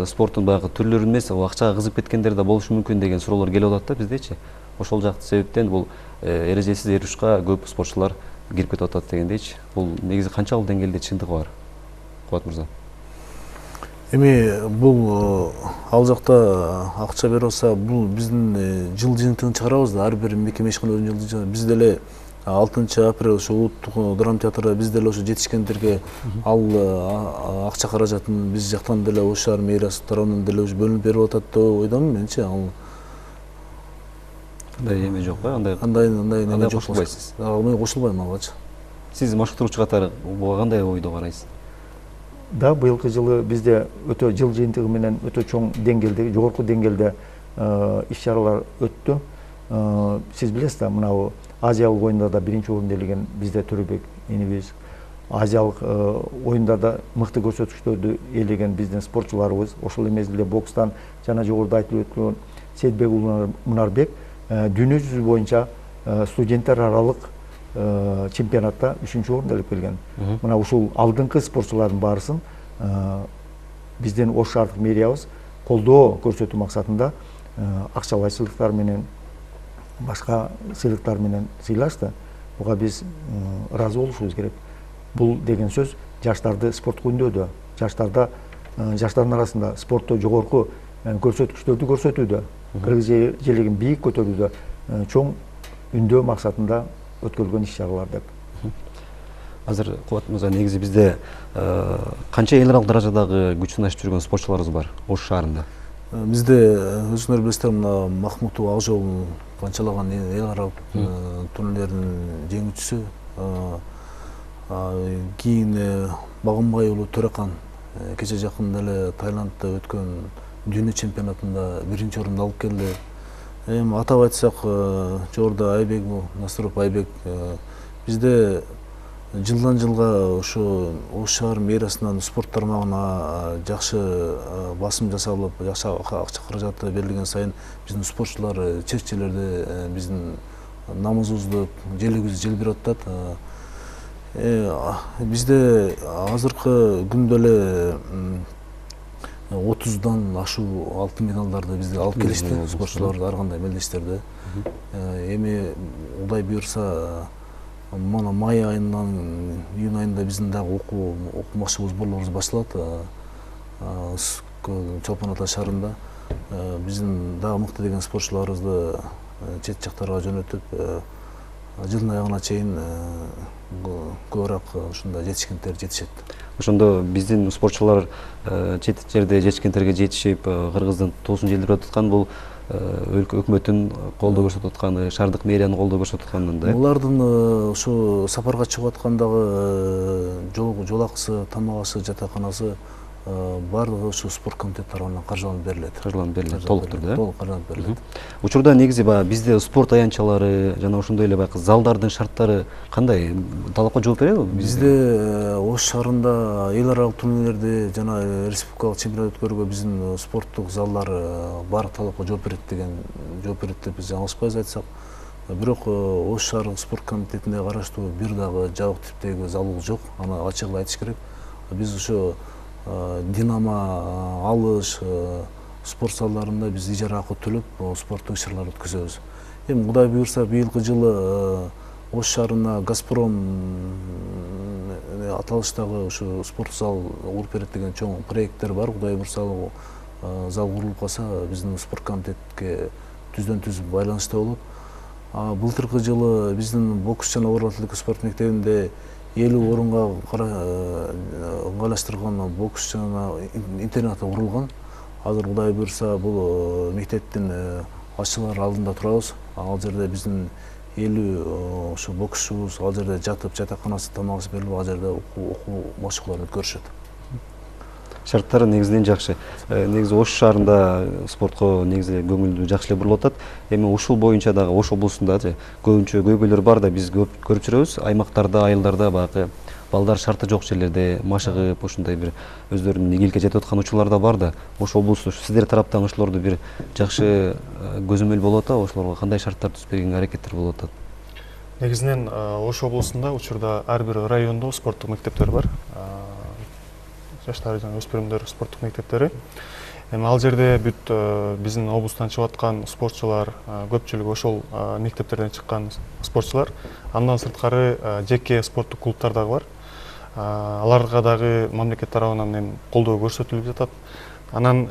спорттун баягы түрлөрүн эмес, акчага кызыгып кеткендер да болушу мүмкүн деген суроолор келип атат да биздечи. Ошол жакты себептен бул эрежесиз эр-урушка көп спортчулар кирип кетип атат дегендейчи. Бул негизи канчалык деңгээлде чындыгы бар? Кубат мырза. Эми бул ал жакта акча берип атса, бул биздин жыл жыйынтыгын чыгарабыз да, ар бир мекеме ишкана өзүнүн жыл жыйынтыгын. Биз деле 6 апрель ошо улуттук драма театрда биз деле ошо жетишкендерге ал акча каражатын биз жактан деле Ош шаар мэриясы тарабынан деле бөлүнүп берип атат деп ойдомун менчи. Ал андай эме жок го, андай неме жок. Кошулбайсыз. Мен кошулбайм алгачы. Сиз машыктыруучу катары буга кандай ойдо карайсыз? Да, быйылкы жылы бизде өтө жыл жыйынтыгы менен өтө чоң деңгээлде, жогорку деңгээлде иш-чаралар өттү. Сиз билесиз да, мынау Азиялык оюндарда биринчи орунду ээлеген бизде Төрөбек энибиз, Азиялык оюндарда мыкты көрсөтүштөрдү ээлеген биздин спортчуларыбыз, ошол эле мезгилде бокстан жана жогоруда айтылып өткөн Сейитбек уулу Мунарбек дүйнө жүзү боюнча студенттер аралык чемпионатта 3-чү орунду ээлеп келген. Мына ушул алдыңкы спортчулардын баарысын биздин Ош шаардык мэриябыз колдоо көрсөтүү максатында акчалай сыйлыктар менен, башка сыйлыктар менен сыйлашты. Буга биз ыраазы болушубуз керек. Бул деген сөз жаштарды спортко үндөдө, жаштардын арасында спортто жогорку көрсөткүчтөрдү көрсөтүүдө, кыргыз желегин бийик көтөрүүдө чоң үндөө максатында өткөрүлгөн иш-чаралар деп. Азыр Кубат мырза, негизи бизде канча эл аралык даражадагы күч сынашып жүргөн спортчуларыбыз бар Ош шаарында? Бизде өзүңөр билесиздер, мына Махмутов Акжол канчалаган эл аралык турнирлердин жеңүүчүсү. Кийин Багымбай уулу Төрөкан кече жакында эле Таиландда өткөн дүйнө чемпионатында 1-чи орунду алып келди. Эми атап айтсак, жогоруда Айбек, Насыров Айбек, бизде жылдан жылга ошо Ош шаар мэриясынан спорт тармагына жакшы басым жасалып, жакшы акча каражаты берилген сайын биздин спортчулар чет-жерлерде биздин намыбызды, желегибизди желбиретип атат. Бизде азыркы күндө эле 30дан ашуу алтын медалдарды бизде алып келишти спортчулар ар кандай мелдештерде. Эми Кудай буйрса, мына май айынан июнь айында биздин дагы окумакчы сборлорубуз башталат. Чолпон Ата шаарында биздин дагы мыкты деген спортчуларыбызды чет жактарга жөнөтүп, жылдын аягына чейин көбүрөөк ушундай жетишкендер жетишет. Ошондо биздин спортчулар чет жерде жетишкендерге жетишип, Кыргыздын туусун желбиретип аткан, бул өлкө өкмөттүн колдоо көрсөтүп атканы, шаардык мэриянын колдоо көрсөтүп атканында. Булардын ушу сапарга чыгып аткандагы жол акысы, тамак асы, жатаканасы баардыгы ушу спорт комитети тарабынан каржыланып берилет. Толук түрдө. Толук каржыланып берилет. Учурда негизи бизде спорт аянтчалары жана ошондой эле баягы залдардын шарттары кандай? Талапка жооп береби? Бизде Ош шаарында эл аралык турнирлерди жана республикалык чемпионат өткөрүүгө биздин спорттук залдар баардык талапка жооп берет деп биз жаңылышпайбыз айтсак. Бирок Ош шаардык спорт комитетине караштуу бир дагы жабык типтеги зал жок. Аны ачык айтыш керек. Биз ошо Динамо, Алыш спорт залдарында биз ижара акы төлөп спорттук иш-чаралар өткөзөбүз. Эми Кудай буйрса, быйылкы жылы Ош шаарына Газпром аталыштагы ушу спорт зал куруп берет деген чоң проекттер бар. Кудай буйрса, зал курулуп калса, биздин спорт комитетке түздөн-түз байланышта болот. Былтыркы жылы биздин бокс жана оор атлетика спорт мектебинде 50 орунга ыңгайлаштырылган бокс жана интернаты курулган. Азыр Кудай буйрса, бул мектептин ачылар алдында турабыз. Ал жерде биздин 50 ошо боксчубуз ал жерде жатып жатаканасы тамак берилип ал жерде окуу машыктарын өткөрүшөт. Шарттары негизинен жакшы. Негизи Ош шаарында спортко негизи көңүлдүү жакшы эле бурулуп атат. Эми ушул боюнча дагы Ош облусунда көбүнчө көйгөйлөр бар да биз көрүп жүрөбүз. Аймактарда, айылдарда баягы балдар шарты жок жерлерде машыгып, ушундай бир өздөрүнүн ийгиликке жетип аткан учурлар да бар да. Ош облусу сиздер тараптан ошолорду бир жакшы көзөмөл болуп атабы? Ошолорго кандай шарттар түзүп бергенге аракеттер болуп атат? Негизинен Ош облусунда учурда ар бир райондо спорттук мектептер бар. Жаштар жана өспүрүмдөр спорттук мектептери. Эми ал жерде бүт биздин облустан чыгып аткан спортчулар, көпчүлүгү ошол мектептерден чыккан спортчулар. Андан сырткары жеке спорттук клубтар дагы бар. Аларга дагы мамлекет тарабынан эми колдоо көрсөтүлүп жатат. Анан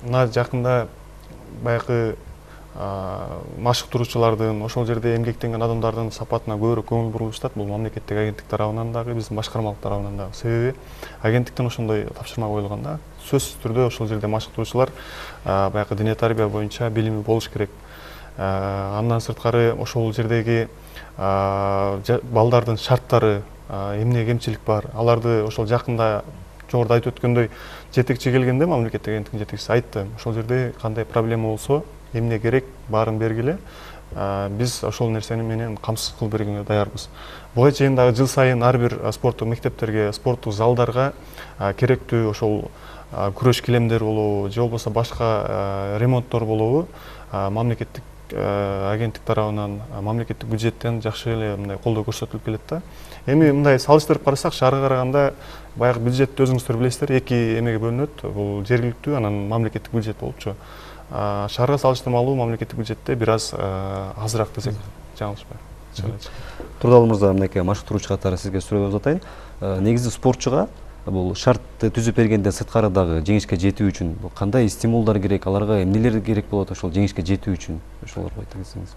мына жакында баягы машыктыруучулардын, ошол жерде эмгектенген адамдардын сапатына көбүрөөк көңүл бурулуп жатат. Бул мамлекеттик агенттик тарабынан дагы, биздин башкармалык тарабынан дагы. Себеби агенттиктен ошондой тапшырма коюлган да. Сөзсүз түрдө ошол жерде машыктыруучулар баягы дине тарбия боюнча билими болуш керек. Андан сырткары ошол жердеги балдардын шарттары, эмне кемчилик бар, аларды ошол жакында жогоруда айтып өткөндөй жетекчи келгенде мамлекеттик агенттиктин жетекчиси айтты. Ошол жерде кандай проблема болсо, эмне керек баарын бергиле. Биз ошол нерсени менен камсыз кылып бергенге даярбыз. Буга чейин дагы жыл сайын ар бир спорттук мектептерге, спорттук залдарга керектүү ошол күрөш килемдер болобу, же болбосо башка ремонттор болобу, мамлекеттик агенттик тарабынан, мамлекеттик бюджеттен жакшы эле мындай колдоо көрсөтүлүп келет да. Эми мындай салыштырып карасак, шаарга караганда баягы бюджетти өзүңүздөр билесиздер, эки эмеге бөлүнөт. Бул жергиликтүү, анан мамлекеттик бюджет болупчу. Шаарга салыштырмалуу мамлекеттик бюджетте бир аз азыраак десек жаңылышпайм. Турдал мырза, мынакей машыктыруучу катары сизге суроо берип атайын. Негизи спортчуга бул шартты түзүп бергенден сырткары дагы жеңишке жетүү үчүн кандай стимулдар керек, аларга эмнелер керек болот ошол жеңишке жетүү үчүн? Ошолорго айта кетсеңиз.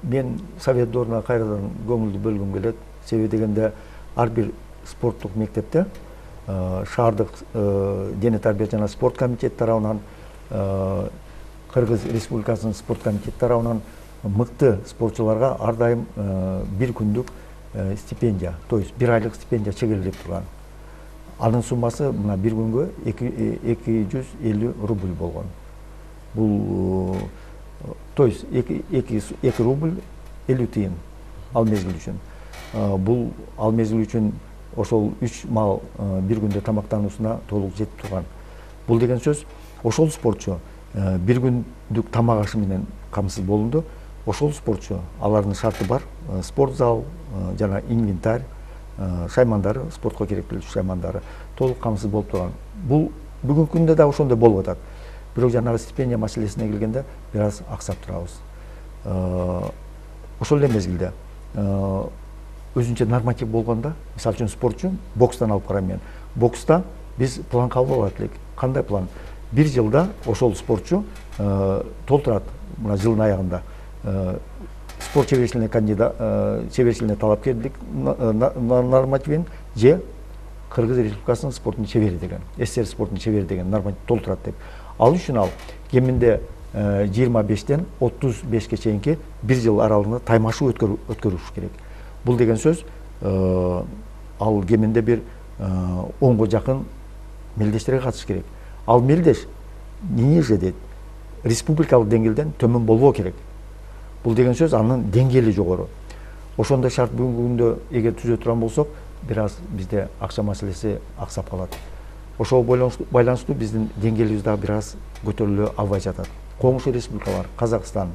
Мен совет доруна кайрадан көңүлдү бөлгүм келет. Себеби дегенде ар бир спорттук мектепте шаардык дене тарбия жана спорт комитети тарабынан, Кыргыз Республикасынын спорт комитети тарабынан мыкты спортчуларга ар дайым бир күндүк стипендия, то есть бир айлык стипендия чегелдеп турган. Анын суммасы мына бир күнгө 250 рубль болгон. Бул то есть 2 рубль 50 тыйын ал мезгил үчүн. Бул ал мезгил үчүн ошол 3 мал бир күндө тамактануусуна толук жетип турган. Бул деген сөз ошол спортчу бир күндүк тамак ашы менен камсыз болунду. Ошол спортчу, алардын шарты бар, спорт зал жана инвентарь, шаймандары, спортко керектүү шаймандары толук камсыз болуп турган. Бул бүгүнкү күндө да ошондой болуп атат. Бирок жанагы стипендия маселесине келгенде бир аз аксап турабыз. Ошол эле мезгилде өзүнчө норматив болгондо, мисалы үчүн спортчу, бокстан алып карайм мен. Бокста биз план кабыл алат элек. Кандай план? Бир жылда ошол спортчу толтурат, мына жылдын аягында спорт чеберчилигине чеберчилигине талапкерлик нормативин же Кыргыз Республикасынын спорттун чебери деген, СССР спорттун чебери деген норматив толтурат деп. Ал үчүн ал кеминде 25-тен 35-ке чейинки бир жыл аралыгында таймашуу өткөрүш керек. Бул деген сөз ал кеминде бир 10го жакын мелдештерге катыш керек. Ал мелдеш ниже дейт, республикалык деңгээлден төмөн болбоо керек. Бул деген сөз анын деңгээли жогору. Ошондой шарт бүгүнкү күндө эгер түзө турган болсок, бир аз бизде акча маселеси аксап калат. Ошого байланыштуу биздин деңгээлибиз дагы бир аз көтөрүлө албай жатат. Коңшу республикалар, Казакстан,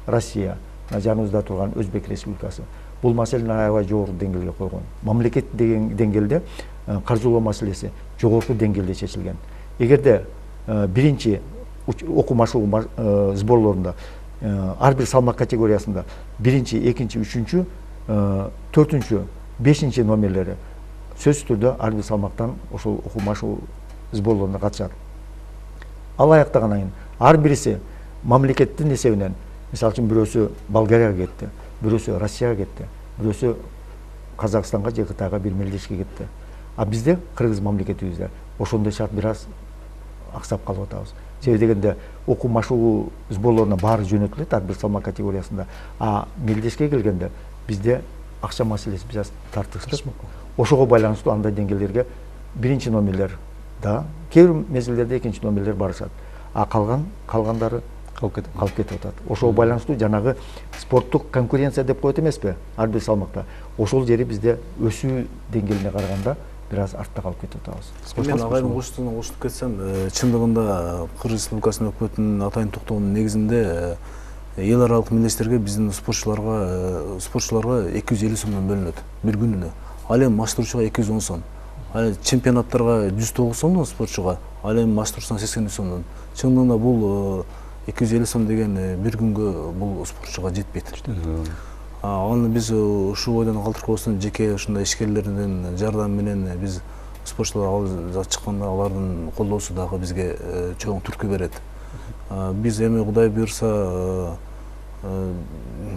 Россия, жаныбызда турган Өзбек республикасы бул маселени аябай жогору деңгээлге койгон. Мамлекет деген деңгээлде каржылоо маселеси жогорку деңгээлде чечилген. Эгерде биринчи окуу машыгуу сборлорунда ар бир салмак категориясында биринчи, экинчи, үчүнчү, төртүнчү, бешинчи номерлери сөзсүз түрдө ар бир салмактан ошол окуу машыгуу сборлоруна катышат. Ал аяктагандан кийин ар бириси мамлекеттин эсебинен, мисалы үчүн бирөөсү Болгарияга кетти, бирөөсү Россияга кетти, бирөөсү Казакстанга же Кытайга бир мелдешке кетти. А бизде Кыргыз мамлекетибизде ошондой шарт бир аз аксап калып атабыз. себеби дегенде окуу машыгуу сборлоруна баары жөнөтүлөт ар бир салмак категориясында. А мелдешке келгенде бизде акча маселеси biraz тартыксыз. Ошого байланыштуу андай деңгээлерге биринчи номерлер да, кээ бир мезгилдерде экинчи номерлер барышат. А калгандары калып кетип атат. Ошого байланыштуу жанагы спорттук конкуренция деп коет эмеспи? Ар бир салмакта. Ошол жери бизде өсүү деңгээлине караганда biraz артта калып кетип атабыз. Мен агайдын кошулуп кетсем, чындыгында Кыргыз Республикасынын өкмөтүнүн атайын токтоонун негизинде эл аралык мелдештерге биздин спортчуларга 250 сомдон бөлүнөт бир күнүнө. Ал эми маштурчуга 210 сом. Ал чемпионаттарга 109 сомдон спортчуга, ал эми маштурсуна 80 сомдон. Чындыгында бул 250 сом деген бир күнгө бул спортчуга жетпейт. Аны биз ушул ойдон калтырбастан жеке ушундай ишкерлердин жардамы менен биз спортчуларга чыкканда алардын колдоосу дагы бизге чоң түркү берет. Биз эми Кудай буйрса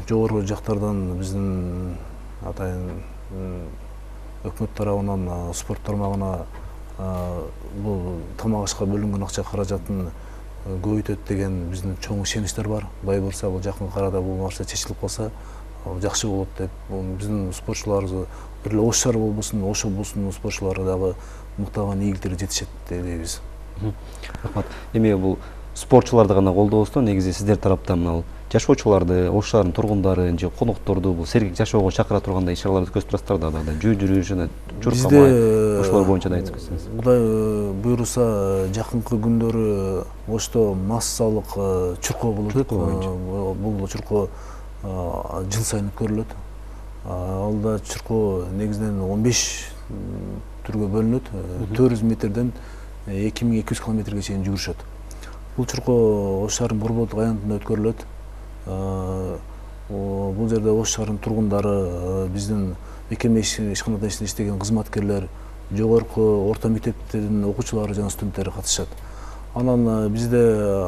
жогорку жактардан биздин атайын өкмөт тарабынан спорт тармагына бул тамак ашка бөлүнгөн акча каражатын көбөйтөт деген биздин чоң ишеничтер бар. Кудай буйрса бул жакын арада бул нерсе чечилип калса жакшы болот деп. Биздин спортчуларыбыз бир эле Ош шаары болбосун, Ош облусунун спортчулары дагы мыктаган ийгиликтерге жетишет дейбиз. Рахмат. Эми бул спортчуларды гана колдобостон негизи сиздер тараптан мына жашоочуларды, Ош шаарынын тургундарын же конокторду бул сергек жашоого чакыра тургандай иш-чараларды өткөзүп турасыздар да, жөө жүрүш жана чуркамай ошолор боюнча да айтып кетсеңиз. Кудай буйруса жакынкы күндөрү Ошто массалык чуркоо болот. Бул чуркоо жыл сайын өткөрүлөт. Алда чуркоо негизинен 15 түргө бөлүнөт. 400 метрден 2200 километрге чейин жүгүрүшөт. Бул чуркоо Ош шаарынын Борболот аянтында өткөрүлөт. Бул жерде Ош шаарынын тургундары, биздин мекеме ишканаларда иштеген кызматкерлер, жогорку орто мектептердин окуучулары жана студенттери катышат. Анан бизде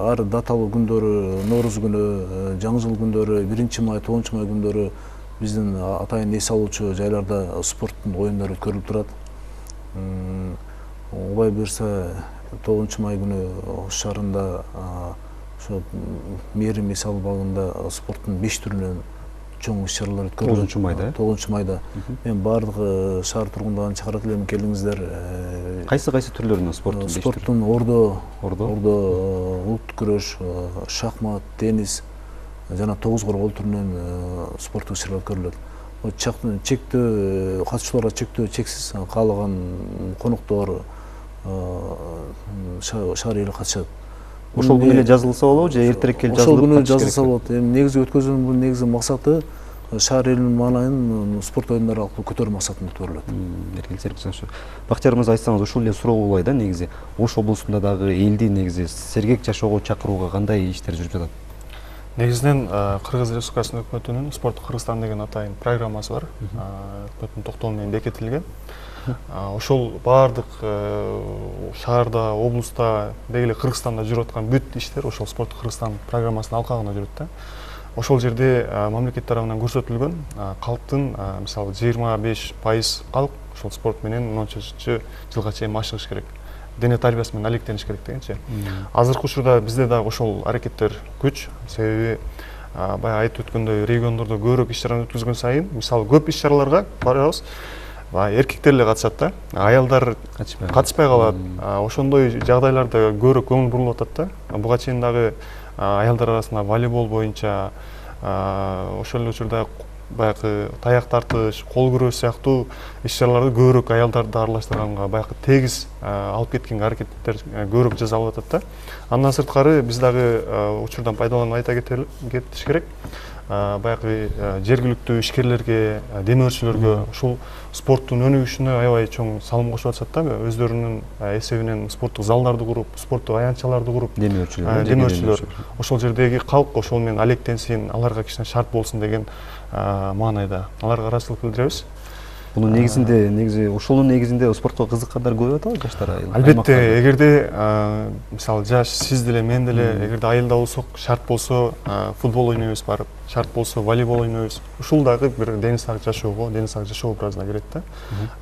ар даталуу күндөрү, Нооруз күнү, Жаңы жыл күндөрү, 1 май, 9 май күндөрү биздин атайын эс алуучу жайларда спорттун оюндары өткөрүлүп турат. Кудай буйрса 9 май күнү Ош шаарында ошо Мээрим эс алуу багында спорттун 5 түрүнөн чоң иш-чаралар өткөрүлөт. 9 майда. 9 майда. Мен бардык шаар тургундарын чакырат элем, келиңиздер. Кайсы түрлөрүнөн спорттун 5 түрү? Спорттун ордо, улуттук күрөш, шахмат, теннис жана тогуз коргоо түрүнөн спорттук иш-чаралар өткөрүлөт. Чектөө катышууларга чектөө чексиз, каалаган коноктор шаар эли катышат. Ошол күнү эле жазылса болобу же эртерээк келип жазылып? Ошол күнү жазылса болот. Эми негизи өткөзүүнүн негизи максаты шаар элинин маанайын спорт оюндары аркылуу көтөрүү максатында өткөрүлөт. Бактияр мырза, айтсаңыз, ушул эле суроо болой да, негизи Ош облусунда дагы элди негизи сергек жашоого чакырууга кандай иштер жүрүп жатат? Негизинен Кыргыз Республикасынын өкмөтүнүн Спорттук Кыргызстан деген атайын программасы бар. Өкмөттүн токтому менен бекитилген. Ошол баардык шаарда, облуста, деги Кыргызстанда жүрүп аткан бүт иштер ошол Спорттук Кыргызстан программасынын алкагында жүрөт да. Ошол жерде мамлекет тарабынан көрсөтүлгөн калктын мисалы 25% калк ошол спорт менен 10 жылга чейин машыгыш керек. Дене тарбиясы менен алектениш керек дегенчи. Азыркы учурда бизде дагы ошол аракеттер күч, себеби баягы айтып өткөндөй региондордо көбүрөөк иш-чараны өткөзгөн сайын, мисалы көп иш-чараларга барабыз, эркектер эле катышат да, аялдар катышпай калат. Ошондой жагдайларда көбүрөөк көңүл бурулуп атат да. Буга чейин дагы аялдар арасында волейбол боюнча ошол эле учурда баягы таяк тартыш, кол күрөш сыяктуу иш-чараларды көбүрөөк аялдарды аралаштырганга, баягы тегиз алып кеткенге аракеттер көбүрөөк жасалып атат да. Андан сырткары биз дагы учурдан пайдаланып айта кетиш керек. Баягы жергиликтүү ишкерлерге, демөөрчүлөргө ушул спорттун өнүгүшүнө аябай чоң салым кошуп атышат да. Өздөрүнүн эсебинен спорттук залдарды куруп, спорттук аянтчаларды куруп, демөөрчүлөр ошол жердеги калк ошол менен алектенсин, аларга кичине шарт болсун деген маанайда аларга ыраазычылык билдиребиз. Бунун негизи ошонун негизинде спортко кызыккандар көп атабы жаштар? Албетте, эгерде мисалы жаш сиз деле, мен деле эгерде айылда болсок, шарт болсо футбол ойнойбуз барып, шарт болсо волейбол ойнойбуз. Ушул дагы бир дени сак жашоого, дени сак жашоо образына кирет да.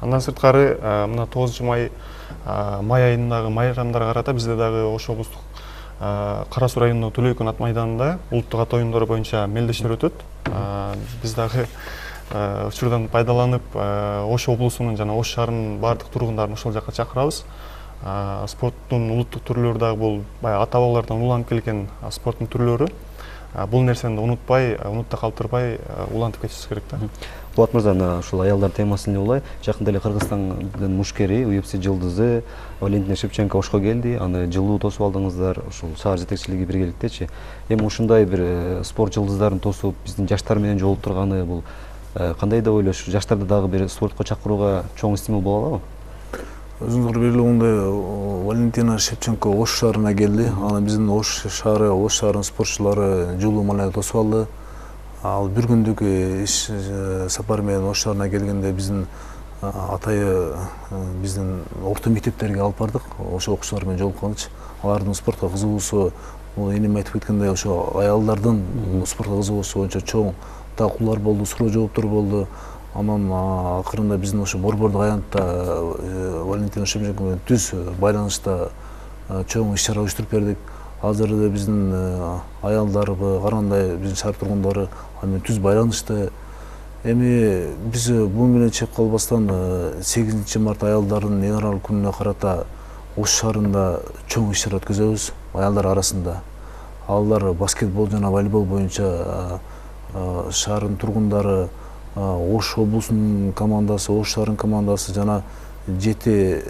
Андан сырткары мына 9 май айындагы майрамдарга карата бизде дагы Ош облустук Кара Суу районундагы Төлөйкөн ат майданында улуттук ат оюндары боюнча мелдештер өтөт. Биз дагы учурдан пайдаланып Ош облусунун жана Ош шаарынын баардык тургундарын ошол жакка чакырабыз. Спорттун улуттук түрлөрү дагы бул баягы ата бабалардан уланып келген спорттун түрлөрү. Бул нерсени унутпай, унутта калтырбай улантып кетишибиз керек да. Болот мырза, ушул аялдар темасын эле улай, жакында эле Кыргызстандын мушкери, UFC жылдызы Валентина Шевченко Ошко келди, аны жылуу тосуп алдыңыздар, ушул шаар жетекчилиги биргеликтечи. Эми ушундай бир спорт жылдыздарын тосуп, биздин жаштар менен жолуктурганы бул кандай деп ойлош, жаштарды дагы бир спортко чакырууга чоң стимул боло алабы? Өзүңүздөр белгилегендей, Валентина Шевченко Ош шаарына келди. Аны биздин Ош шаарынын спортчулары жылуу маанайда тосуп алды. Ал бир күндүк иш сапар менен Ош шаарына келгенде биздин атайы биздин орто мектептерге алып бардык. Ошо окуучулар менен жолукканчы. Алардын спортко кызыгуусу, энем айтып кеткендей, ошо аялдардын спортко кызыгуусу боюнча чоң талкуулар болду, суроо жооптор болду. Анан акырында биздин ошо борбордук аянтта Валентина Шевченко менен түз байланышта чоң иш-чара уюштуруп бердик. Азыр биздин аялдарбы, карагандай биздин шаар тургундары аны менен түз байланышта. Эми биз бул менен чек калбастан 8 март аялдардын эң аралык күнүнө карата Ош шаарында чоң иш-чара өткөзөбүз аялдар арасында. Алар баскетбол жана волейбол боюнча шаардын тургундары, Ош облусунун командасы, Ош шаарынын командасы жана 7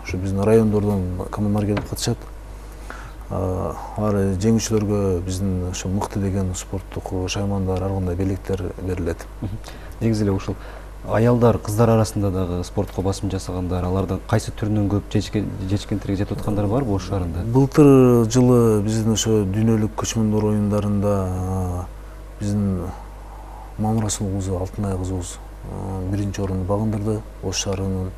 ушу биздин райондордон командалар келип катышат. Алар жеңүүчүлөргө биздин ошо мыкты деген спорттук шаймандар, ар кандай белектер берилет. Негизи эле ушул аялдар, кыздар арасында дагы спортко басым жасагандар, алардан кайсы түрүнөн көп жечкентерге жетип аткандар барбы Ош шаарында? Былтыр жылы биздин ошо дүйнөлүк көчмөндөр оюндарында биздин Мамырасул кызы, Алтынай кызыбыз биринчи орунду багындырды Ош шаарынын.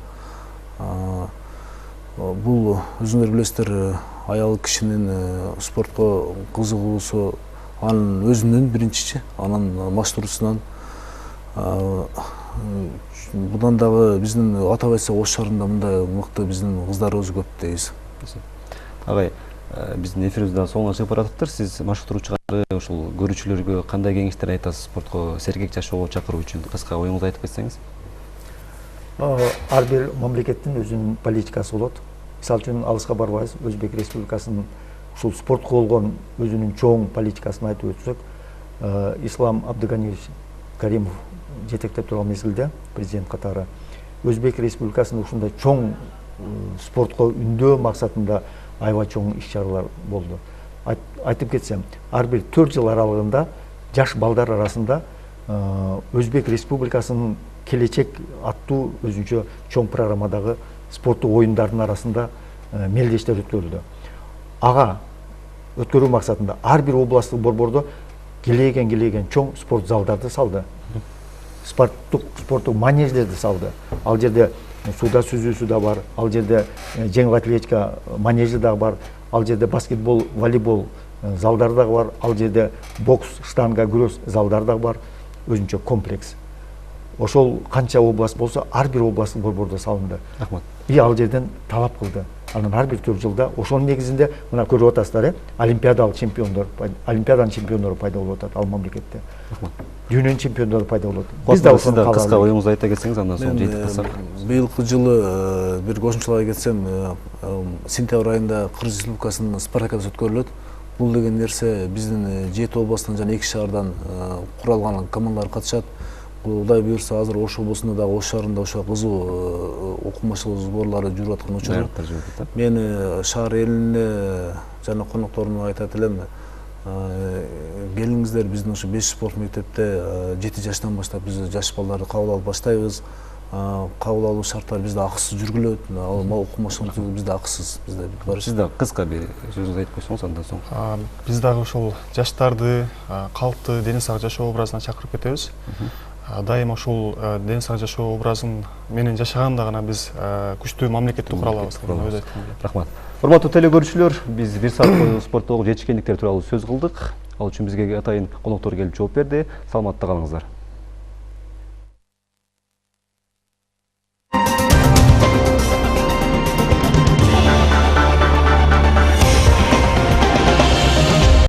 Бул өзүңөр билесиздер, аял кишинин спортко кызыгуусу анын өзүнөн биринчичи, анан маштурусунан. Будан дагы биздин атап айтсак Ош шаарында мындай мыкты биздин кыздарыбыз көп дейбиз. Агай, биздин эфирибиз дагы соңуна чыгып баратыптыр. Сиз машыктыруучуларга, ушул көрүүчүлөргө кандай кеңештер айтасыз спортко сергек жашоого чакыруу үчүн? Кыска оюңузду айтып кетсеңиз. Ар бир мамлекеттин өзүнүн политикасы болот. Мисалы үчүн алыска барбайбыз, Өзбек Республикасынын ушул спортко болгон өзүнүн чоң политикасын айтып өтсөк, Ислам Абдыганиевич Каримов жетектеп турган мезгилде президент катары Өзбек Республикасында ушундай чоң спортко үндөө максатында аябай чоң иш-чаралар болду. Айтып кетсем, ар бир 4 жыл аралыгында жаш балдар арасында Өзбек Республикасынын келечек аттуу өзүнчө чоң программадагы спорттук оюндардын арасында мелдештер өткөрүлдү. Ага өткөрүү максатында ар бир областтык борбордо келеген чоң спорт залдарды салды. Спорттук манеждерди салды. Ал жерде сууда сүзүүсү да бар, ал жерде жеңил атлетика манежи да бар, ал жерде баскетбол, волейбол залдары да бар, ал жерде бокс, штанга, күрөш залдары да бар, өзүнчө комплекс. Ошол канча област болсо, ар бир областтык борбордо салынды. Рахмат. И ал жерден талап кылды. Анан ар бир 4 жылда ошонун негизинде мына көрүп атасыздар, олимпиаданын чемпиондору пайда болуп атат ал мамлекетте. Рахмат. Дүйнөнүн чемпиондору пайда болот. Биз да ошондо кыска оюңузду айта кетсеңиз, андан соң жетип калсак. Быйылкы жылы бир кошумчалай кетсем, сентябрь айында Кыргыз Республикасынын спартакиадасы өткөрүлөт. Бул деген нерсе биздин 7 областтан жана 2 шаардан куралган командалар катышат. Кудай буюрса, азыр Ош облусунда дагы Ош шаарында ошо кызуу окумачылык сборлары жүрүп аткан учуру. Мен шаар элине жана конокторума айтат элем, келиңиздер, биздин ошо 5 спорт мектепте 7 жаштан баштап биз жаш балдарды кабыл алып баштайбыз. Кабыл алуу шарттары бизде акысыз жүргүлөт. Ал окумачылык бизде акысыз. Бизде бар. Сиз да кыска бир сөзүңүздү айтып койсоңуз, андан соң. Биз дагы ошол жаштарды калкты дене сак жашоо образына чакырып кетебиз. Дайыма ушул дене сак жашоо образын менен жашаганда гана биз күчтүү мамлекетти кура алабыз. Рахмат. Урматтуу телекөрүүчүлөр, биз 1 саат бою спорттогу жетишкендиктер тууралуу сөз кылдык. Ал үчүн бизге атайын коноктор келип жооп берди. Саламатта калыңыздар.